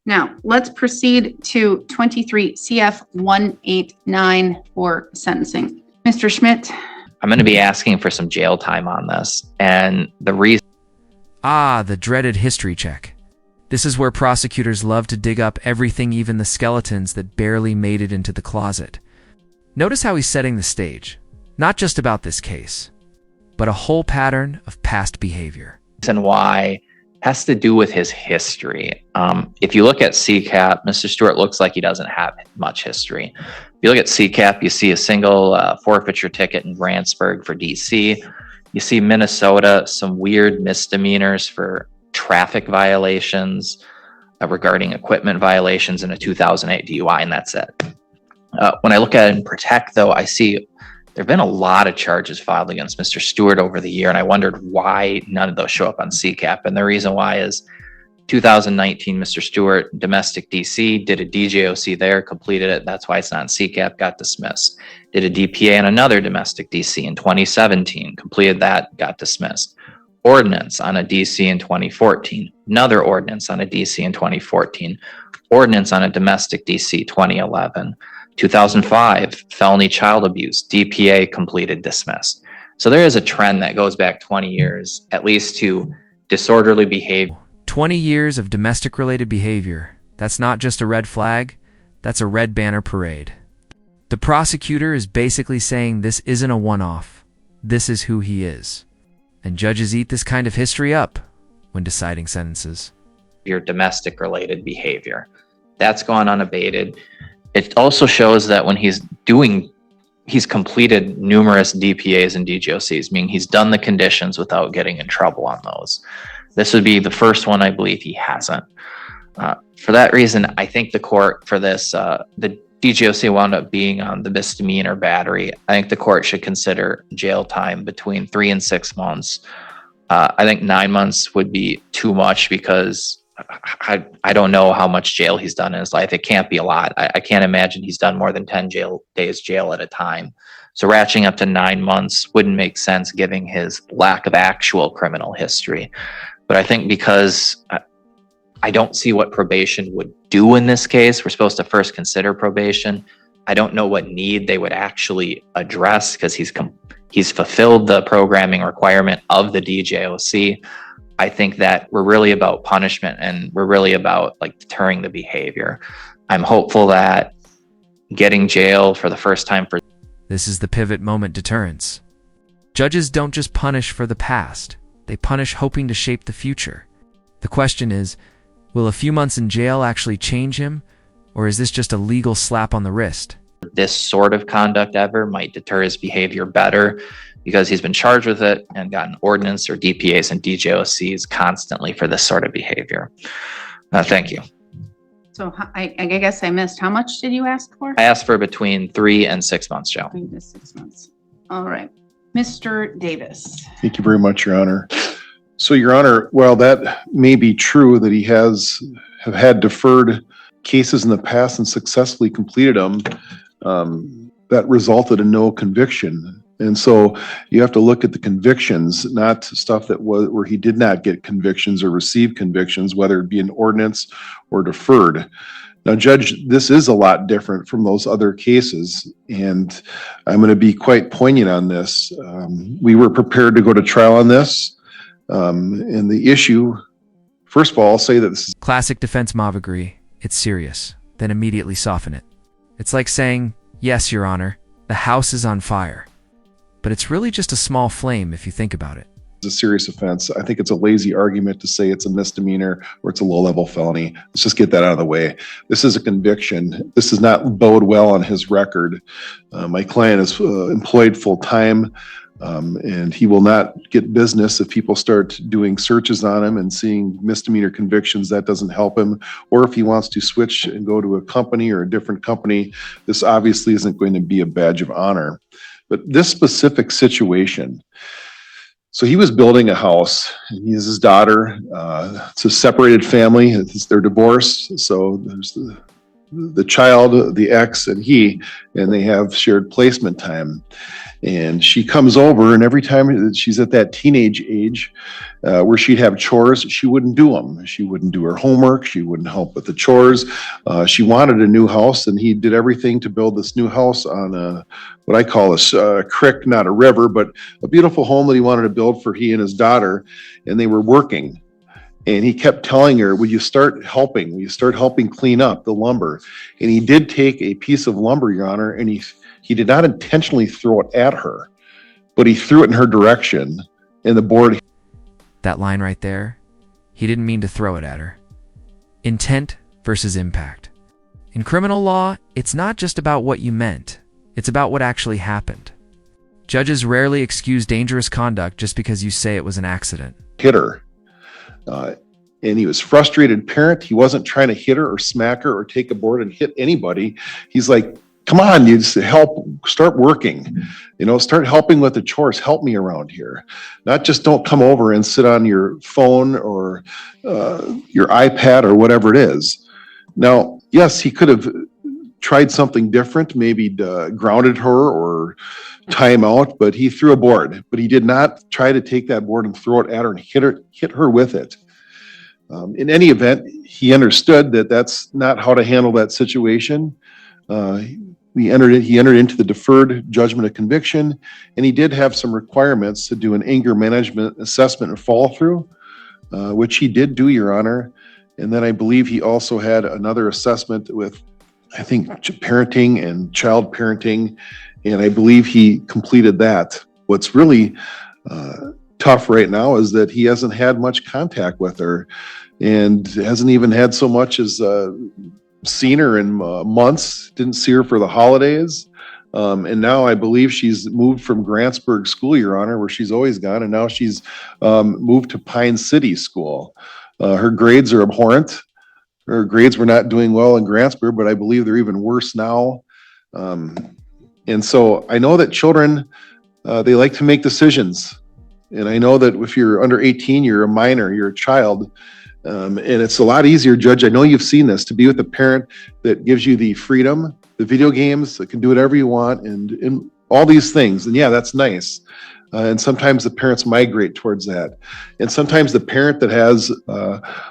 Now, let's proceed to 23 CF 189 for sentencing. Mr. Schmidt. I'm going to be asking for some jail time on this. And the reason... the dreaded history check. This is where prosecutors love to dig up everything, even the skeletons that barely made it into the closet. Notice how he's setting the stage, not just about this case, but a whole pattern of past behavior. And why has to do with his history. If you look at CCAP, Mr. Stewart looks like he doesn't have much history. If you look at CCAP, you see a single forfeiture ticket in Grantsburg for DC. You see Minnesota, some weird misdemeanors for traffic violations regarding equipment violations in a 2008 DUI, and that's it. When I look at it in Protect, though, I see there have been a lot of charges filed against Mr. Stewart over the year, and I wondered why none of those show up on CCAP. And the reason why is 2019, Mr. Stewart, domestic DC, did a DJOC there, completed it. That's why it's not in CCAP, got dismissed. Did a DPA on another domestic DC in 2017, completed that, got dismissed. Ordinance on a DC in 2014, another ordinance on a DC in 2014, ordinance on a domestic DC 2011. 2005, felony child abuse, DPA completed, dismissed. So there is a trend that goes back 20 years, at least, to disorderly behavior. 20 years of domestic-related behavior. That's not just a red flag, that's a red banner parade. The prosecutor is basically saying this isn't a one-off. This is who he is. And judges eat this kind of history up when deciding sentences. Your domestic-related behavior. That's gone unabated. It also shows that when he's completed numerous DPAs and DGOCs, meaning he's done the conditions without getting in trouble on those. This would be the first one I believe he hasn't. For that reason, I think the court for this, the DGOC wound up being on the misdemeanor battery. I think the court should consider jail time between 3 and 6 months. I think 9 months would be too much because I don't know how much jail he's done in his life. It can't be a lot. I can't imagine he's done more than 10 days jail at a time. So ratcheting up to 9 months wouldn't make sense given his lack of actual criminal history. But I think because I don't see what probation would do in this case, we're supposed to first consider probation. I don't know what need they would actually address because he's fulfilled the programming requirement of the DJOC. I think that we're really about punishment and we're really about deterring the behavior. I'm hopeful that getting jail for the first time for... This is the pivot moment, deterrence. Judges don't just punish for the past. They punish hoping to shape the future. The question is, will a few months in jail actually change him? Or is this just a legal slap on the wrist? This sort of conduct ever might deter his behavior better because he's been charged with it and gotten ordinance or DPAs and DJOCs constantly for this sort of behavior. Thank you. So I guess I missed. How much did you ask for? I asked for between 3 and 6 months, Joe. 3 to 6 months. All right. Mr. Davis. Thank you very much, Your Honor. So, Your Honor, while that may be true that he have had deferred cases in the past and successfully completed them, that resulted in no conviction. And so you have to look at the convictions, not stuff that was where he did not get convictions or receive convictions, whether it be an ordinance or deferred. Now, Judge, this is a lot different from those other cases, and I'm going to be quite poignant on this. We were prepared to go to trial on this, and the issue, first of all, I'll say that this is classic defense mob agree. It's serious, then immediately soften it. It's like saying, yes, Your Honor, the house is on fire. But it's really just a small flame if you think about it. It's a serious offense. I think it's a lazy argument to say it's a misdemeanor or it's a low-level felony. Let's just get that out of the way. This is a conviction. This does not bode well on his record. My client is employed full-time, and he will not get business if people start doing searches on him and seeing misdemeanor convictions. That doesn't help him. Or if he wants to switch and go to a company or a different company, this obviously isn't going to be a badge of honor. But this specific situation, so he was building a house, and he has his daughter. It's a separated family. They're divorced. So there's the child, the ex, and he, and they have shared placement time. And she comes over, and every time she's at that teenage age where she'd have chores, she wouldn't do them. She wouldn't do her homework. She wouldn't help with the chores. She wanted a new house, and he did everything to build this new house on what I call a creek, not a river, but a beautiful home that he wanted to build for he and his daughter. And they were working. And he kept telling her, will you start helping? Will you start helping clean up the lumber? And he did take a piece of lumber, Your Honor, and he did not intentionally throw it at her, but he threw it in her direction, and the board. That line right there, he didn't mean to throw it at her. Intent versus impact. In criminal law, it's not just about what you meant, it's about what actually happened. Judges rarely excuse dangerous conduct just because you say it was an accident. Hit her. And he was frustrated parent. He wasn't trying to hit her or smack her or take a board and hit anybody. He's like, come on, you just help, start working, start helping with the chores, help me around here. Not just don't come over and sit on your phone or your iPad or whatever it is. Now, yes, he could have tried something different, maybe grounded her or time out, but he threw a board, but he did not try to take that board and throw it at her and hit her with it. In any event, he understood that that's not how to handle that situation. He entered into the deferred judgment of conviction, and he did have some requirements to do an anger management assessment and follow through, which he did do, Your Honor. And then I believe he also had another assessment with, I think, parenting and child parenting, and I believe he completed that. What's really tough right now is that he hasn't had much contact with her and hasn't even had so much as seen her in months, didn't see her for the holidays. And now I believe she's moved from Grantsburg School, Your Honor, where she's always gone, and now she's moved to Pine City School. Her grades are abhorrent. Her grades were not doing well in Grantsburg, but I believe they're even worse now. And so I know that children, they like to make decisions. And I know that if you're under 18, you're a minor, you're a child. And it's a lot easier, Judge, I know you've seen this, to be with a parent that gives you the freedom, the video games, that can do whatever you want, and all these things. And yeah, that's nice. And sometimes the parents migrate towards that. And sometimes the parent that has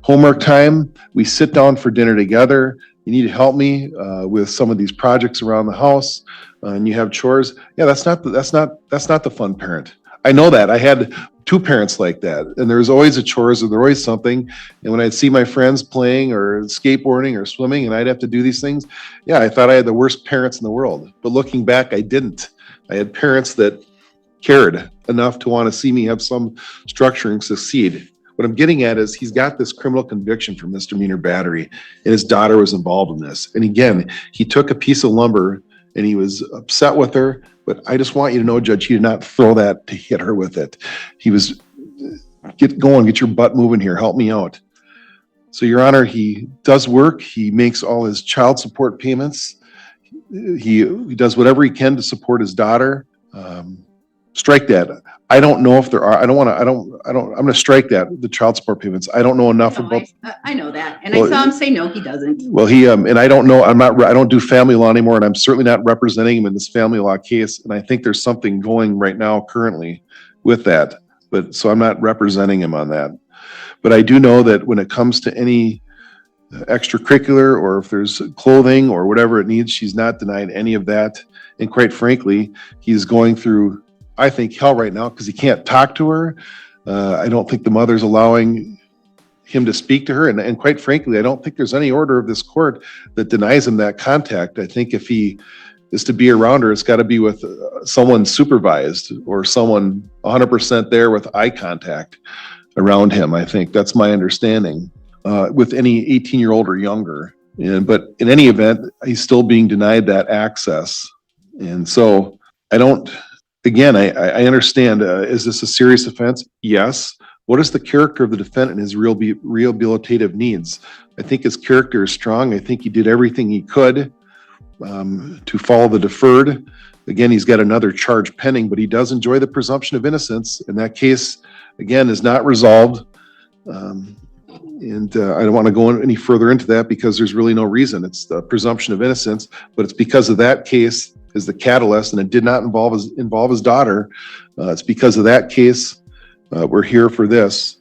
homework time, we sit down for dinner together. You need to help me with some of these projects around the house, and you have chores. Yeah, that's not the fun parent. I know that. I had two parents like that, and there's always a chores, or there's always something. And when I'd see my friends playing or skateboarding or swimming, and I'd have to do these things, yeah, I thought I had the worst parents in the world. But looking back, I didn't. I had parents that cared enough to want to see me have some structure and succeed. What I'm getting at is he's got this criminal conviction for misdemeanor battery, and his daughter was involved in this. And again, he took a piece of lumber and he was upset with her, but I just want you to know, Judge, he did not throw that to hit her with it. He was, get going, get your butt moving here, help me out. So, Your Honor, he does work. He makes all his child support payments. He does whatever he can to support his daughter. Strike that. I don't know if there are, I'm going to strike that, the child support payments. I don't know enough about. I know that. And I saw him say, no, he doesn't. Well, and I don't know, I don't do family law anymore, and I'm certainly not representing him in this family law case. And I think there's something going right now currently with that. But so I'm not representing him on that. But I do know that when it comes to any extracurricular, or if there's clothing or whatever it needs, she's not denied any of that. And quite frankly, he's going through, I think, hell right now because he can't talk to her. I don't think the mother's allowing him to speak to her. And quite frankly, I don't think there's any order of this court that denies him that contact. I think if he is to be around her, it's got to be with someone supervised or someone 100% there with eye contact around him. I think that's my understanding with any 18-year-old or younger. But in any event, he's still being denied that access. And so I don't, again, I understand, is this a serious offense? Yes. What is the character of the defendant and his rehabilitative needs? I think his character is strong. I think he did everything he could to follow the deferred. Again, he's got another charge pending, but he does enjoy the presumption of innocence. And that case, again, is not resolved. And I don't want to go any further into that because there's really no reason. It's the presumption of innocence, but it's because of that case is the catalyst, and it did not involve his daughter. It's because of that case we're here for this.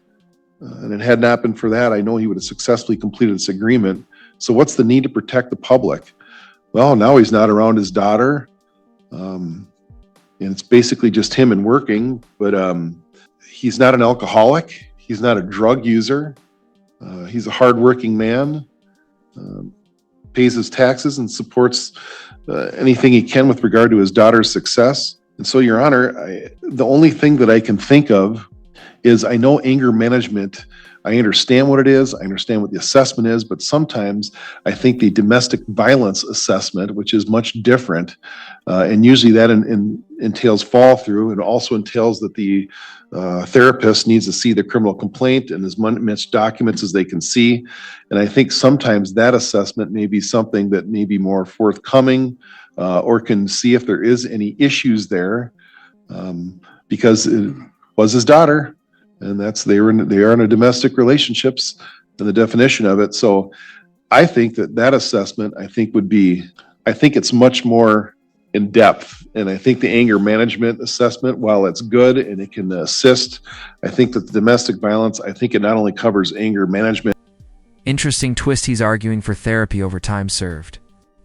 And it had not been for that, I know he would have successfully completed this agreement. So what's the need to protect the public? Well, now he's not around his daughter. And it's basically just him and working, but he's not an alcoholic. He's not a drug user. He's a hardworking man, pays his taxes and supports anything he can with regard to his daughter's success. And so, Your Honor, the only thing that I can think of is I know anger management. I understand what it is. I understand what the assessment is, but sometimes I think the domestic violence assessment, which is much different, and usually that entails fall through. It also entails that the therapist needs to see the criminal complaint and as much documents as they can see. And I think sometimes that assessment may be something that may be more forthcoming or can see if there is any issues there, because it was his daughter. And they are in a domestic relationships and the definition of it. So I think that assessment, I think it's much more in depth. And I think the anger management assessment, while it's good and it can assist, I think that the domestic violence, I think it not only covers anger management. Interesting twist, he's arguing for therapy over time served.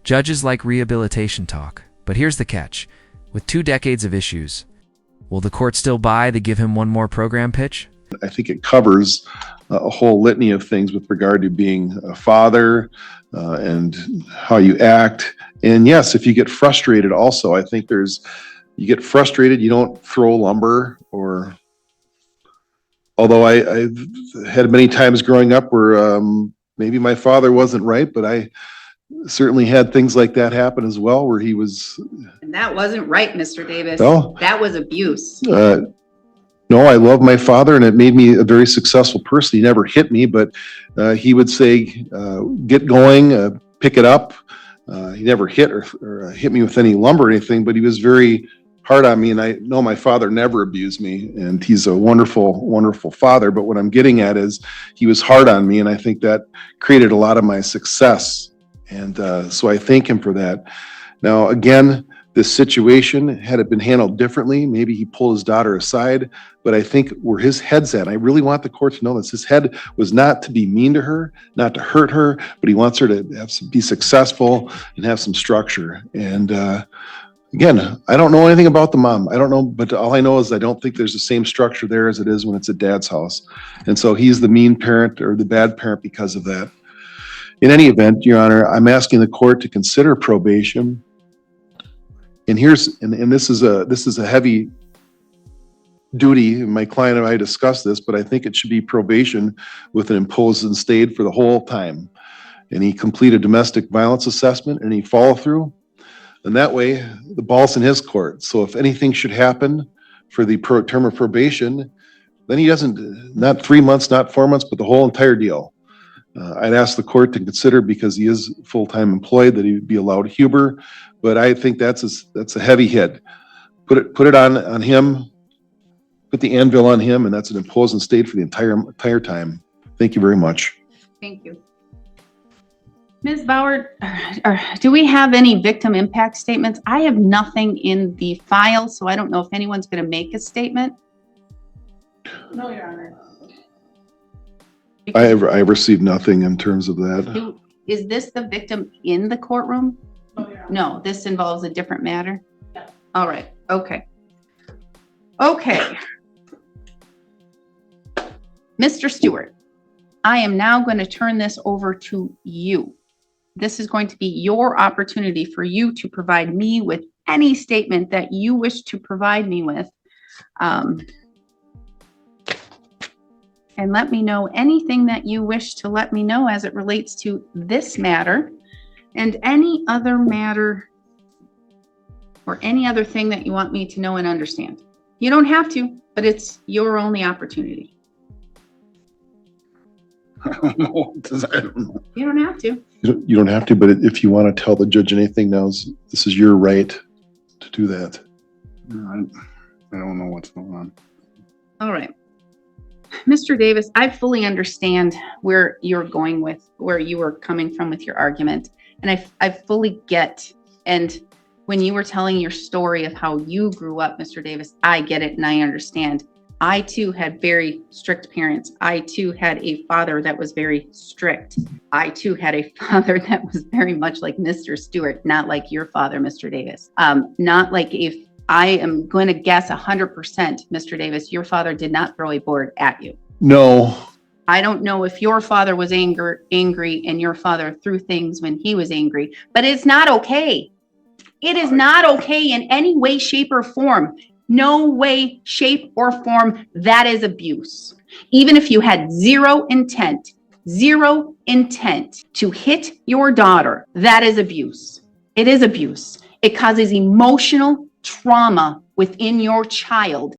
Judges like rehabilitation talk, but here's the catch. With 2 decades of issues, will the court still buy the give him one more program pitch? I think it covers a whole litany of things with regard to being a father and how you act. And yes, if you get frustrated also, I think you get frustrated, you don't throw lumber although I've had many times growing up where maybe my father wasn't right, but I certainly had things like that happen as well, where he was. And that wasn't right, Mr. Davis. No. That was abuse. No, I love my father, and it made me a very successful person. He never hit me, but he would say, get going, pick it up. He never hit or hit me with any lumber or anything, but he was very hard on me. And I know my father never abused me, and he's a wonderful, wonderful father. But what I'm getting at is he was hard on me, and I think that created a lot of my success. And so I thank him for that. Now, again, this situation, had it been handled differently, maybe he pulled his daughter aside, but I think where his head's at, I really want the court to know this, his head was not to be mean to her, not to hurt her, but he wants her to be successful and have some structure. And again, I don't know anything about the mom. I don't know, but all I know is I don't think there's the same structure there as it is when it's at dad's house. And so he's the mean parent or the bad parent because of that. In any event, Your Honor, I'm asking the court to consider probation. And this is a heavy duty. My client and I discussed this, but I think it should be probation with an imposed and stayed for the whole time. And he completed domestic violence assessment and he follow through. And that way the ball's in his court. So if anything should happen for the term of probation, then he doesn't, not 3 months, not 4 months, but the whole entire deal. I'd ask the court to consider, because he is full-time employed, that he would be allowed Huber, but I think that's a heavy hit. Put it on him, put the anvil on him, and that's an imposed and stayed for the entire time. Thank you very much. Thank you. Ms. Bauer, do we have any victim impact statements? I have nothing in the file, so I don't know if anyone's going to make a statement. No, Your Honor. I received nothing in terms of that. Is this the victim in the courtroom? No, Your Honor. No, this involves a different matter? Yeah. All right, okay. Okay. Mr. Stewart, I am now going to turn this over to you. This is going to be your opportunity for you to provide me with any statement that you wish to provide me with. And let me know anything that you wish to let me know as it relates to this matter and any other matter or any other thing that you want me to know and understand. You don't have to, but it's your only opportunity. I don't know. I don't know. You don't have to. You don't have to, but if you want to tell the judge anything now, this is your right to do that. I don't know what's going on. All right. Mr. Davis, I fully understand where you're going with, where you were coming from with your argument. And I fully get, and when you were telling your story of how you grew up, Mr. Davis, I get it and I understand. I too had very strict parents. I too had a father that was very strict. I too had a father that was very much like Mr. Stewart, not like your father, Mr. Davis. Not like if I am going to guess 100%, Mr. Davis, your father did not throw a board at you. No, I don't know if your father was angry and your father threw things when he was angry, but it's not okay. It is not okay in any way, shape, or form. No way, shape, or form. That is abuse. Even if you had zero intent to hit your daughter, that is abuse. It is abuse. It causes emotional trauma within your child